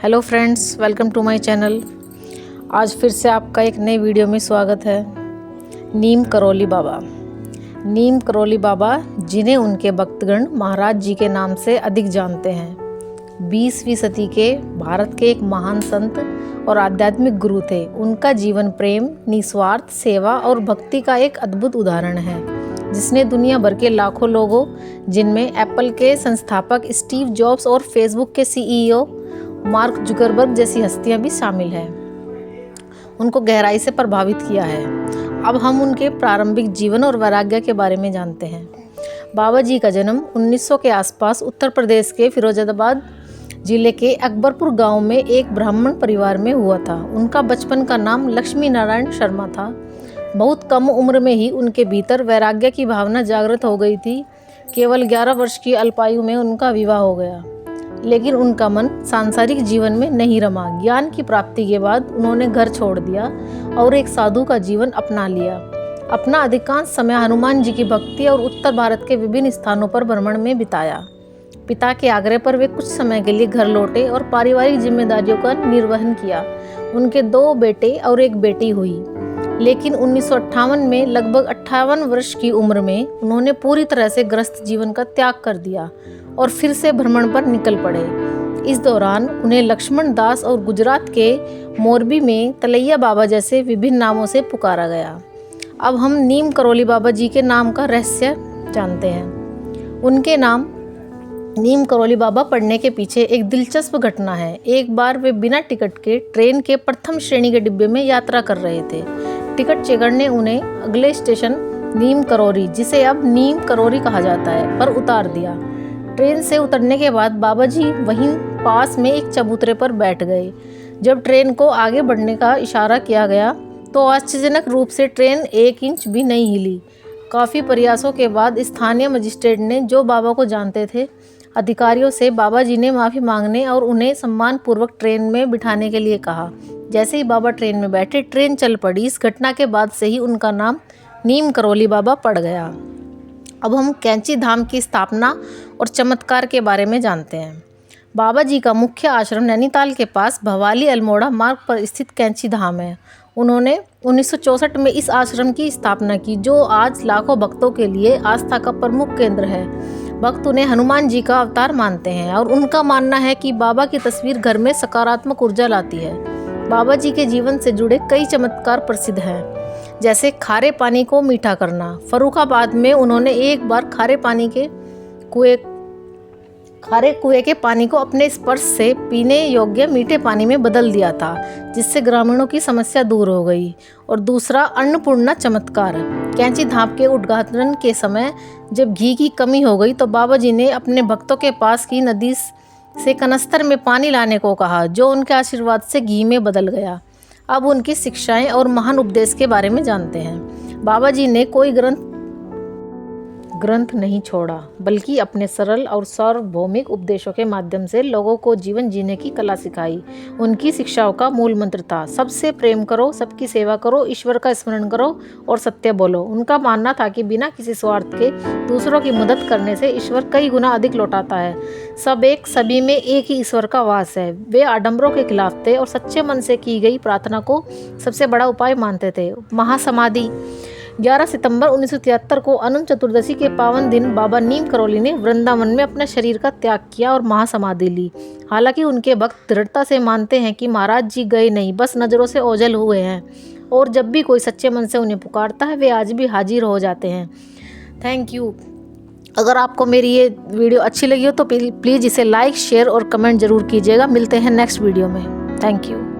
Hello friends, welcome to my channel. आज फिर से आपका एक नई वीडियो में स्वागत है। नीम करौली बाबा। नीम करौली बाबा, जिन्हें उनके भक्तगण महाराज जी के नाम से अधिक जानते हैं, 20वीं सदी के भारत के एक महान संत और आध्यात्मिक गुरु थे। उनका जीवन प्रेम, निस्वार्थ सेवा और भक्ति का एक अद्भुत उदाहरण है, जिसने दुनिया भर के लाखों लोगों, जिनमें एप्पल के संस्थापक स्टीव जॉब्स और फेसबुक के सीईओ मार्क जुकरबर्ग जैसी हस्तियां भी शामिल हैं, उनको गहराई से प्रभावित किया है। अब हम उनके प्रारंभिक जीवन और वैराग्य के बारे में जानते हैं। बाबा जी का जन्म 1900 के आसपास उत्तर प्रदेश के फिरोजाबाद जिले के अकबरपुर गांव में एक ब्राह्मण परिवार में हुआ था। उनका बचपन का नाम लक्ष्मी नारायण शर्मा था। बहुत कम उम्र में ही उनके भीतर वैराग्य की भावना जागृत हो गई थी। केवल 11 वर्ष की अल्पायु में उनका विवाह हो गया, लेकिन उनका मन सांसारिक जीवन में नहीं रमा। ज्ञान की प्राप्ति के बाद उन्होंने घर छोड़ दिया और एक साधु का जीवन अपना लिया। अपना अधिकांश समय हनुमान जी की भक्ति और उत्तर भारत के विभिन्न स्थानों पर भ्रमण में बिताया। पिता के आग्रह पर वे कुछ समय के लिए घर लौटे और पारिवारिक जिम्मेदारियों का निर्वहन किया। उनके 2 बेटे और एक बेटी हुई, लेकिन 1958 में लगभग 58 वर्ष की उम्र में उन्होंने पूरी तरह से गृहस्थ जीवन का त्याग कर दिया और फिर से भ्रमण पर निकल पड़े। इस दौरान उन्हें लक्ष्मण दास और गुजरात के मोरबी में तलैया बाबा जैसे विभिन्न नामों से पुकारा गया। अब हम नीम करौली बाबा जी के नाम का रहस्य जानते हैं। उनके नाम नीम करौली बाबा पढ़ने के पीछे एक दिलचस्प घटना है। एक बार वे बिना टिकट के ट्रेन के प्रथम श्रेणी के डिब्बे में यात्रा कर रहे थे। टिकट चेकर ने उन्हें अगले स्टेशन नीम करौरी, जिसे अब नीम करौरी कहा जाता है, पर उतार दिया। ट्रेन से उतरने के बाद बाबा जी वहीं पास में एक चबूतरे पर बैठ गए। जब ट्रेन को आगे बढ़ने का इशारा किया गया तो आश्चर्यजनक रूप से ट्रेन 1 इंच भी नहीं हिली। काफ़ी प्रयासों के बाद स्थानीय मजिस्ट्रेट ने, जो बाबा को जानते थे, अधिकारियों से बाबा जी ने माफ़ी मांगने और उन्हें सम्मानपूर्वक ट्रेन में बिठाने के लिए कहा। जैसे ही बाबा ट्रेन में बैठे, ट्रेन चल पड़ी। इस घटना के बाद से ही उनका नाम नीम करौली बाबा पड़ गया। अब हम कैंची धाम की स्थापना और चमत्कार के बारे में जानते हैं। बाबा जी का मुख्य आश्रम नैनीताल के पास भवाली अल्मोड़ा मार्ग पर स्थित कैंची धाम है। उन्होंने 1964 में इस आश्रम की स्थापना की, जो आज लाखों भक्तों के लिए आस्था का प्रमुख केंद्र है। भक्त उन्हें हनुमान जी का अवतार मानते हैं और उनका मानना है कि बाबा की तस्वीर घर में सकारात्मक ऊर्जा लाती है। बाबा जी के जीवन से जुड़े कई चमत्कार प्रसिद्ध हैं, जैसे खारे पानी को मीठा करना। फर्रुखाबाद में उन्होंने एक बार खारे कुएं के पानी को अपने स्पर्श से पीने योग्य मीठे पानी में बदल दिया था, जिससे ग्रामीणों की समस्या दूर हो गई। और दूसरा, अन्नपूर्णा चमत्कार। कैंची धाम के उद्घाटन के समय जब घी की कमी हो गई तो बाबा जी ने अपने भक्तों के पास की नदी से कनस्तर में पानी लाने को कहा, जो उनके आशीर्वाद से घी में बदल गया। अब उनकी शिक्षाएं और महान उपदेश के बारे में जानते हैं। बाबा जी ने कोई ग्रंथ नहीं छोड़ा, बल्कि अपने सरल और सार्वभौमिक उपदेशों के माध्यम से लोगों को जीवन जीने की कला सिखाई। उनकी शिक्षाओं का मूल मंत्र था, सबसे प्रेम करो, सबकी सेवा करो, ईश्वर का स्मरण करो और सत्य बोलो। उनका मानना था कि बिना किसी स्वार्थ के दूसरों की मदद करने से ईश्वर कई गुना अधिक लौटाता है। सब एक, सभी में एक ही ईश्वर का वास है। वे आडंबरों के खिलाफ थे और सच्चे मन से की गई प्रार्थना को सबसे बड़ा उपाय मानते थे। महासमाधि। 11 सितंबर 1973 को अनंत चतुर्दशी के पावन दिन बाबा नीम करौली ने वृंदावन में अपने शरीर का त्याग किया और महासमाधि ली। हालांकि उनके भक्त दृढ़ता से मानते हैं कि महाराज जी गए नहीं, बस नज़रों से ओझल हुए हैं, और जब भी कोई सच्चे मन से उन्हें पुकारता है, वे आज भी हाजिर हो जाते हैं। Thank you. अगर आपको मेरी ये वीडियो अच्छी लगी हो तो प्लीज़ इसे लाइक, शेयर और कमेंट ज़रूर कीजिएगा। मिलते हैं नेक्स्ट वीडियो में। Thank you.